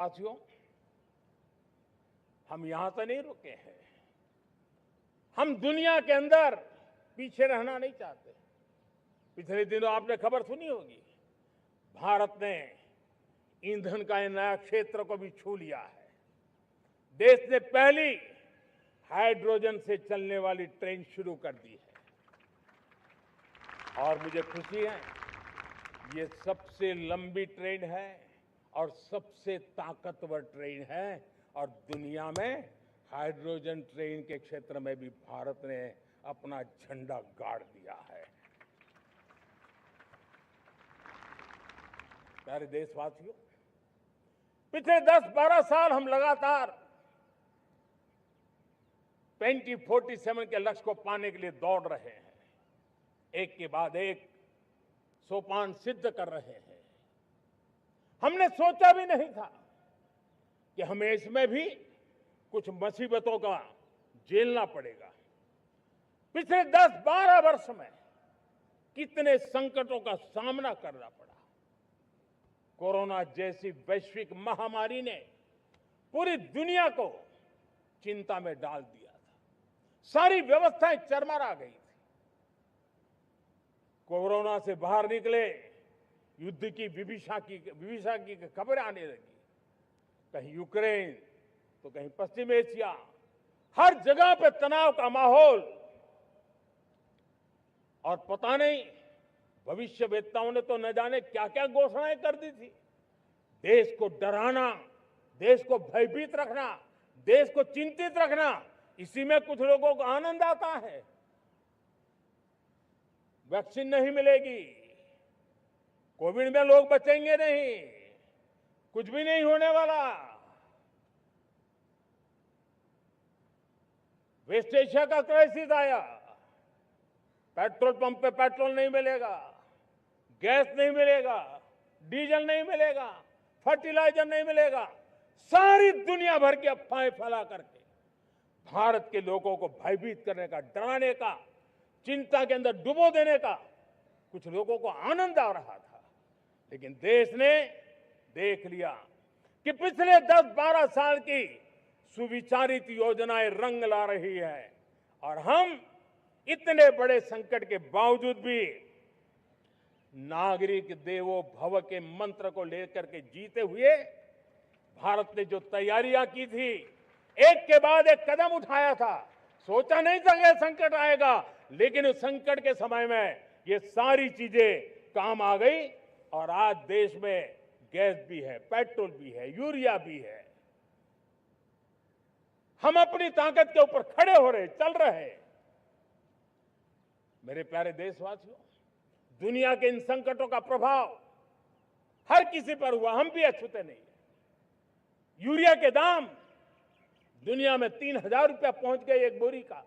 साथियों, हम यहां से नहीं रुके हैं। हम दुनिया के अंदर पीछे रहना नहीं चाहते। पिछले दिनों आपने खबर सुनी होगी, भारत ने ईंधन का नया क्षेत्र को भी छू लिया है। देश ने पहली हाइड्रोजन से चलने वाली ट्रेन शुरू कर दी है और मुझे खुशी है, ये सबसे लंबी ट्रेन है और सबसे ताकतवर ट्रेन है और दुनिया में हाइड्रोजन ट्रेन के क्षेत्र में भी भारत ने अपना झंडा गाड़ दिया है। प्यारे देशवासियों, पिछले 10-12 साल हम लगातार 2047 के लक्ष्य को पाने के लिए दौड़ रहे हैं। एक के बाद एक सोपान सिद्ध कर रहे हैं। हमने सोचा भी नहीं था कि हमें इसमें भी कुछ मुसीबतों का झेलना पड़ेगा। पिछले 10-12 वर्ष में कितने संकटों का सामना करना पड़ा। कोरोना जैसी वैश्विक महामारी ने पूरी दुनिया को चिंता में डाल दिया था। सारी व्यवस्थाएं चरमरा गई थी। कोरोना से बाहर निकले, युद्ध की विभीषा की खबरें आने लगी। कहीं यूक्रेन तो कहीं पश्चिम एशिया, हर जगह पे तनाव का माहौल। और पता नहीं भविष्यवेत्ताओं ने तो न जाने क्या क्या घोषणाएं कर दी थी। देश को डराना, देश को भयभीत रखना, देश को चिंतित रखना, इसी में कुछ लोगों को आनंद आता है। वैक्सीन नहीं मिलेगी, कोविड में लोग बचेंगे नहीं, कुछ भी नहीं होने वाला। वेस्ट एशिया का क्राइसिस आया, पेट्रोल पंप पे पेट्रोल नहीं मिलेगा, गैस नहीं मिलेगा, डीजल नहीं मिलेगा, फर्टिलाइजर नहीं मिलेगा। सारी दुनिया भर की अफवाहें फैला करके भारत के लोगों को भयभीत करने का, डराने का, चिंता के अंदर डुबो देने का कुछ लोगों को आनंद आ रहा था। लेकिन देश ने देख लिया कि पिछले 10-12 साल की सुविचारित योजनाएं रंग ला रही है और हम इतने बड़े संकट के बावजूद भी नागरिक देवो भव के मंत्र को लेकर के जीते हुए भारत ने जो तैयारियां की थी, एक के बाद एक कदम उठाया था। सोचा नहीं था कि संकट आएगा, लेकिन उस संकट के समय में ये सारी चीजें काम आ गई और आज देश में गैस भी है, पेट्रोल भी है, यूरिया भी है। हम अपनी ताकत के ऊपर खड़े हो रहे, चल रहे। मेरे प्यारे देशवासियों, दुनिया के इन संकटों का प्रभाव हर किसी पर हुआ, हम भी अछूते नहीं। यूरिया के दाम दुनिया में 3,000 रुपया पहुंच गए एक बोरी का।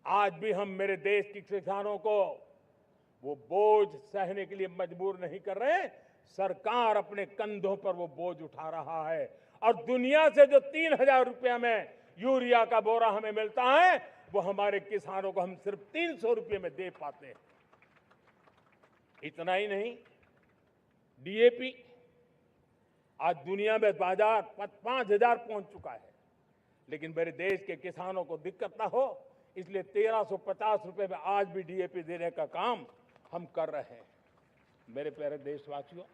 आज भी हम मेरे देश के किसानों को वो बोझ सहने के लिए मजबूर नहीं कर रहे। सरकार अपने कंधों पर वो बोझ उठा रहा है और दुनिया से जो 3,000 रुपया में यूरिया का बोरा हमें मिलता है, वो हमारे किसानों को हम सिर्फ 300 रुपये में दे पाते हैं। इतना ही नहीं, डीएपी आज दुनिया में बाजार 5,000 पहुंच चुका है। लेकिन मेरे देश के किसानों को दिक्कत ना हो, इसलिए 1,350 रुपये में आज भी डीएपी देने का काम हम कर रहे हैं। मेरे प्यारे देशवासियों,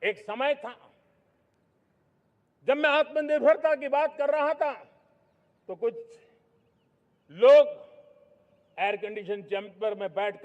एक समय था जब मैं आत्मनिर्भरता की बात कर रहा था तो कुछ लोग एयर कंडीशन चैम्बर में बैठ कर